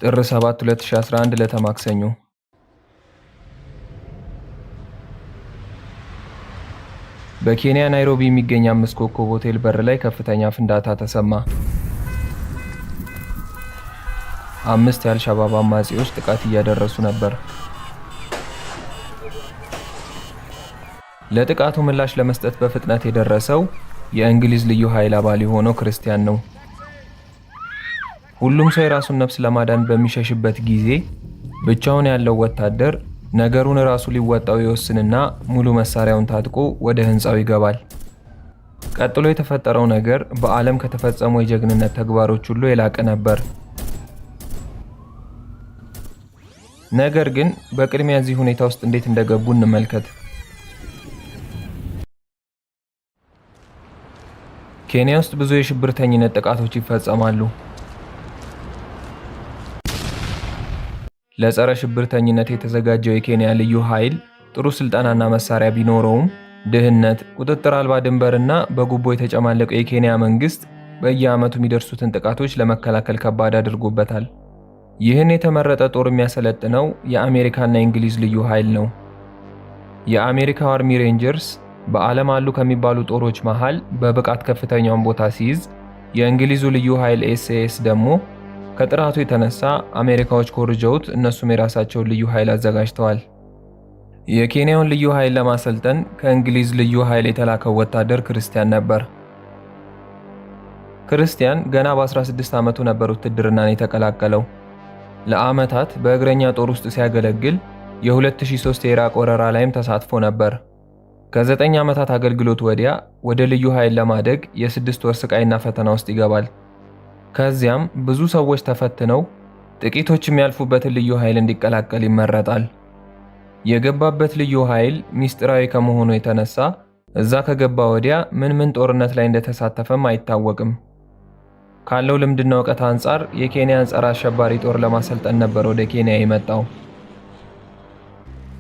ጥር 7 2011 ለተማክሰኞ በኬንያ ናይሮቢ የሚገኝ 5 ኮከብ ሆቴል በር ላይ ከፍተኛ ፍንዳታ ተሰማ። 5 የአልሻባብ አማጺዎች ጥቃት እያደረሱ ነበር። ለጥቃቱ ምላሽ ለመስጠት በፍጥነት የደረሰው የእንግሊዝ ልዩ ኃይል አባል የሆነው ክርስቲያን ነው። ሁሉም ሰው የራሱን ነፍስ ለማዳን በሚሸሽበት ጊዜ ብቻውን ያለው ወታደር ነገሩን ራሱ ሊወጣው ይወስንና ሙሉ መሳሪያውን ታጥቆ ወደ ህንጻው ይገባል። ቀጥሎ የተፈጠረው ነገር በዓለም ከተፈጸሙ የጀግንነት ተግባሮች ሁሉ የላቀ ነበር። ነገር ግን በቅድሚያ እዚህ ሁኔታ ውስጥ እንዴት እንደገቡ እንመልከት። ኬንያ ውስጥ ብዙ የሽብርተኝነት ጥቃቶች ይፈጸማሉ። ለጸረ ሽብርተኝነት የተዘጋጀው የኬንያ ልዩ ኃይል ጥሩ ስልጠናና መሳሪያ ቢኖረውም ድህነት፣ ቁጥጥር አልባ ድንበርና በጉቦ የተጨማለቀው የኬንያ መንግስት በየዓመቱ የሚደርሱትን ጥቃቶች ለመከላከል ከባድ አድርጎበታል። ይህን የተመረጠ ጦር የሚያሰለጥነው የአሜሪካና የእንግሊዝ ልዩ ኃይል ነው። የአሜሪካው አርሚ ሬንጀርስ በዓለም አሉ ከሚባሉ ጦሮች መሃል በብቃት ከፍተኛውን ቦታ ሲይዝ፣ የእንግሊዙ ልዩ ኃይል ኤስኤስ ደግሞ ከጥራቱ የተነሳ አሜሪካዎች ኮርጀውት እነሱም የራሳቸውን ልዩ ኃይል አዘጋጅተዋል። የኬንያውን ልዩ ኃይል ለማሰልጠን ከእንግሊዝ ልዩ ኃይል የተላከው ወታደር ክርስቲያን ነበር። ክርስቲያን ገና በ16 ዓመቱ ነበር ውትድርናን የተቀላቀለው። ለዓመታት በእግረኛ ጦር ውስጥ ሲያገለግል የ2003 የኢራቅ ወረራ ላይም ተሳትፎ ነበር። ከ9 ዓመታት አገልግሎት ወዲያ ወደ ልዩ ኃይል ለማደግ የ6 ወር ስቃይና ፈተና ውስጥ ይገባል። ከዚያም ብዙ ሰዎች ተፈትነው ጥቂቶች የሚያልፉበትን ልዩ ኃይል እንዲቀላቀል ይመረጣል። የገባበት ልዩ ኃይል ሚስጥራዊ ከመሆኑ የተነሳ እዛ ከገባ ወዲያ ምን ጦርነት ላይ እንደተሳተፈም አይታወቅም። ካለው ልምድና እውቀት አንጻር የኬንያን ጸረ አሸባሪ ጦር ለማሰልጠን ነበር ወደ ኬንያ የመጣው።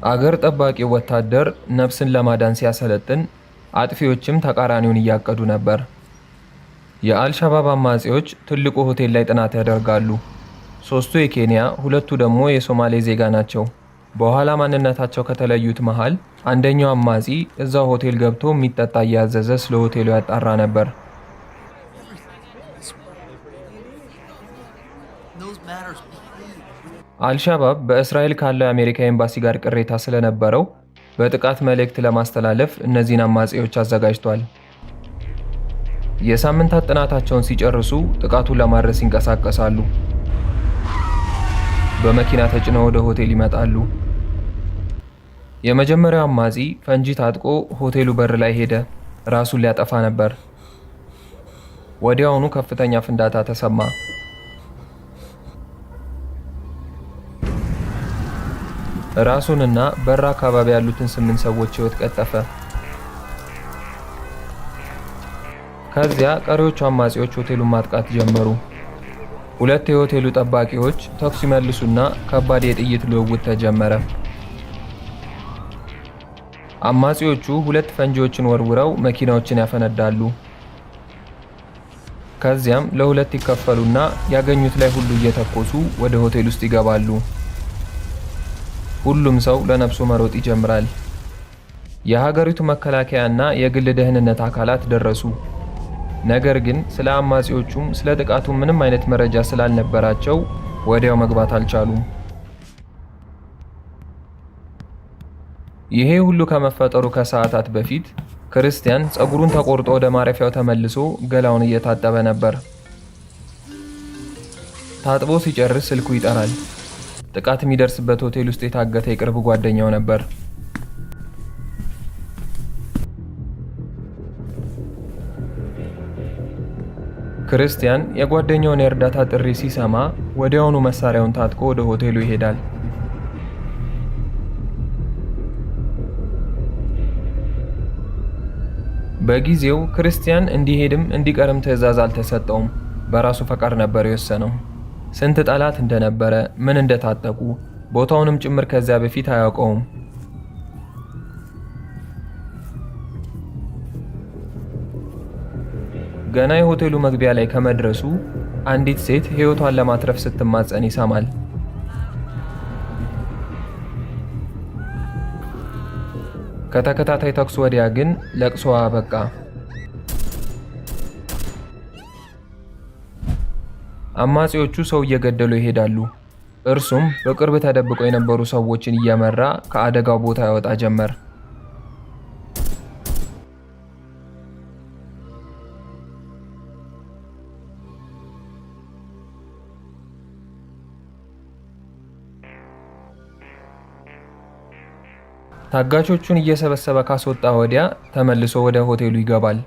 አገር ጠባቂው ወታደር ነፍስን ለማዳን ሲያሰለጥን፣ አጥፊዎችም ተቃራኒውን እያቀዱ ነበር። የአልሻባብ አማጺዎች ትልቁ ሆቴል ላይ ጥናት ያደርጋሉ። 3ቱ የኬንያ፣ 2ቱ ደግሞ የሶማሌ ዜጋ ናቸው። በኋላ ማንነታቸው ከተለዩት መሃል አንደኛው አማጺ እዛው ሆቴል ገብቶ የሚጠጣ እያዘዘ ስለ ሆቴሉ ያጣራ ነበር። አልሻባብ በእስራኤል ካለው የአሜሪካ ኤምባሲ ጋር ቅሬታ ስለነበረው በጥቃት መልእክት ለማስተላለፍ እነዚህን አማጺዎች አዘጋጅቷል። የሳምንታት ጥናታቸውን ሲጨርሱ ጥቃቱን ለማድረስ ይንቀሳቀሳሉ። በመኪና ተጭነው ወደ ሆቴል ይመጣሉ። የመጀመሪያው አማጺ ፈንጂ ታጥቆ ሆቴሉ በር ላይ ሄደ። ራሱን ሊያጠፋ ነበር። ወዲያውኑ ከፍተኛ ፍንዳታ ተሰማ። ራሱንና በር አካባቢ ያሉትን 8 ሰዎች ሕይወት ቀጠፈ። ከዚያ ቀሪዎቹ አማጺዎች ሆቴሉን ማጥቃት ጀመሩ። 2 የሆቴሉ ጠባቂዎች ተኩስ ይመልሱና ከባድ የጥይት ልውውጥ ተጀመረ። አማጺዎቹ 2 ፈንጂዎችን ወርውረው መኪናዎችን ያፈነዳሉ። ከዚያም ለ2 ይከፈሉና ያገኙት ላይ ሁሉ እየተኮሱ ወደ ሆቴል ውስጥ ይገባሉ። ሁሉም ሰው ለነፍሱ መሮጥ ይጀምራል። የሀገሪቱ መከላከያና የግል ደህንነት አካላት ደረሱ። ነገር ግን ስለ አማጺዎቹም ስለ ጥቃቱ ምንም አይነት መረጃ ስላልነበራቸው ወዲያው መግባት አልቻሉም። ይሄ ሁሉ ከመፈጠሩ ከሰዓታት በፊት ክርስቲያን ፀጉሩን ተቆርጦ ወደ ማረፊያው ተመልሶ ገላውን እየታጠበ ነበር። ታጥቦ ሲጨርስ ስልኩ ይጠራል። ጥቃት የሚደርስበት ሆቴል ውስጥ የታገተ የቅርብ ጓደኛው ነበር። ክርስቲያን የጓደኛውን የእርዳታ ጥሪ ሲሰማ ወዲያውኑ መሳሪያውን ታጥቆ ወደ ሆቴሉ ይሄዳል። በጊዜው ክርስቲያን እንዲሄድም እንዲቀርም ትዕዛዝ አልተሰጠውም። በራሱ ፈቃድ ነበር የወሰነው። ስንት ጠላት እንደነበረ፣ ምን እንደታጠቁ ቦታውንም ጭምር ከዚያ በፊት አያውቀውም። ገና የሆቴሉ መግቢያ ላይ ከመድረሱ አንዲት ሴት ሕይወቷን ለማትረፍ ስትማጸን ይሰማል። ከተከታታይ ተኩስ ወዲያ ግን ለቅሶዋ አበቃ። አማጺዎቹ ሰው እየገደሉ ይሄዳሉ። እርሱም በቅርብ ተደብቀው የነበሩ ሰዎችን እየመራ ከአደጋው ቦታ ያወጣ ጀመር። ታጋቾቹን እየሰበሰበ ካስወጣ ወዲያ ተመልሶ ወደ ሆቴሉ ይገባል።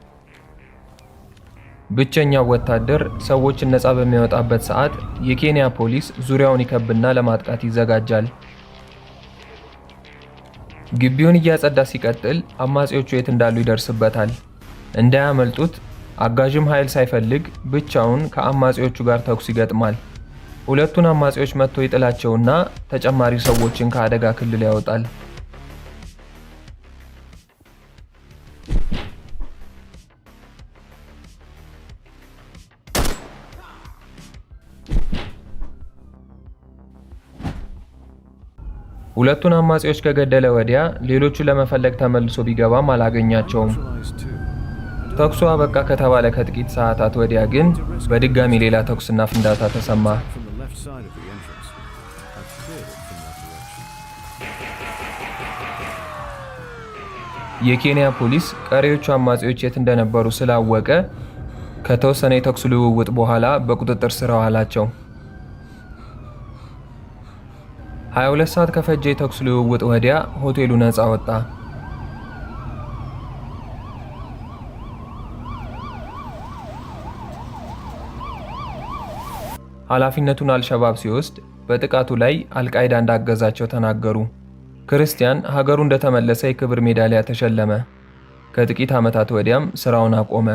ብቸኛው ወታደር ሰዎችን ነፃ በሚያወጣበት ሰዓት የኬንያ ፖሊስ ዙሪያውን ይከብና ለማጥቃት ይዘጋጃል። ግቢውን እያጸዳ ሲቀጥል አማጺዎቹ የት እንዳሉ ይደርስበታል። እንዳያመልጡት አጋዥም ኃይል ሳይፈልግ ብቻውን ከአማጺዎቹ ጋር ተኩስ ይገጥማል። ሁለቱን አማጺዎች መጥቶ ይጥላቸውና ተጨማሪ ሰዎችን ከአደጋ ክልል ያወጣል። ሁለቱን አማጺዎች ከገደለ ወዲያ ሌሎቹን ለመፈለግ ተመልሶ ቢገባም አላገኛቸውም። ተኩሱ አበቃ ከተባለ ከጥቂት ሰዓታት ወዲያ ግን በድጋሚ ሌላ ተኩስና ፍንዳታ ተሰማ። የኬንያ ፖሊስ ቀሪዎቹ አማጺዎች የት እንደነበሩ ስላወቀ ከተወሰነ የተኩስ ልውውጥ በኋላ በቁጥጥር ስር አዋላቸው። 22 ሰዓት ከፈጀ የተኩስ ልውውጥ ወዲያ ሆቴሉ ነፃ ወጣ። ኃላፊነቱን አልሸባብ ሲወስድ በጥቃቱ ላይ አልቃይዳ እንዳገዛቸው ተናገሩ። ክርስቲያን ሀገሩ እንደተመለሰ የክብር ሜዳሊያ ተሸለመ። ከጥቂት ዓመታት ወዲያም ስራውን አቆመ።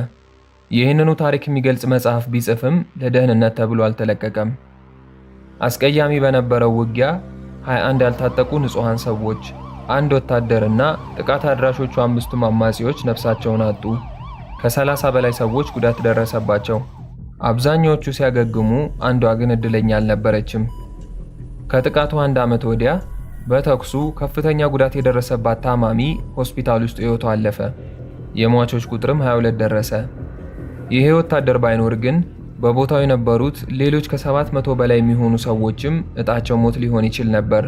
ይህንኑ ታሪክ የሚገልጽ መጽሐፍ ቢጽፍም ለደህንነት ተብሎ አልተለቀቀም። አስቀያሚ በነበረው ውጊያ 21 ያልታጠቁ ንጹሃን ሰዎች፣ አንድ ወታደርና ጥቃት አድራሾቹ 5ቱም አማጺዎች ነፍሳቸውን አጡ። ከ30 በላይ ሰዎች ጉዳት ደረሰባቸው። አብዛኛዎቹ ሲያገግሙ፣ አንዷ ግን እድለኛ አልነበረችም። ከጥቃቱ 1 ዓመት ወዲያ በተኩሱ ከፍተኛ ጉዳት የደረሰባት ታማሚ ሆስፒታል ውስጥ ሕይወቷ አለፈ። የሟቾች ቁጥርም 22 ደረሰ። ይሄ ወታደር ባይኖር ግን በቦታው የነበሩት ሌሎች ከ700 በላይ የሚሆኑ ሰዎችም እጣቸው ሞት ሊሆን ይችል ነበር።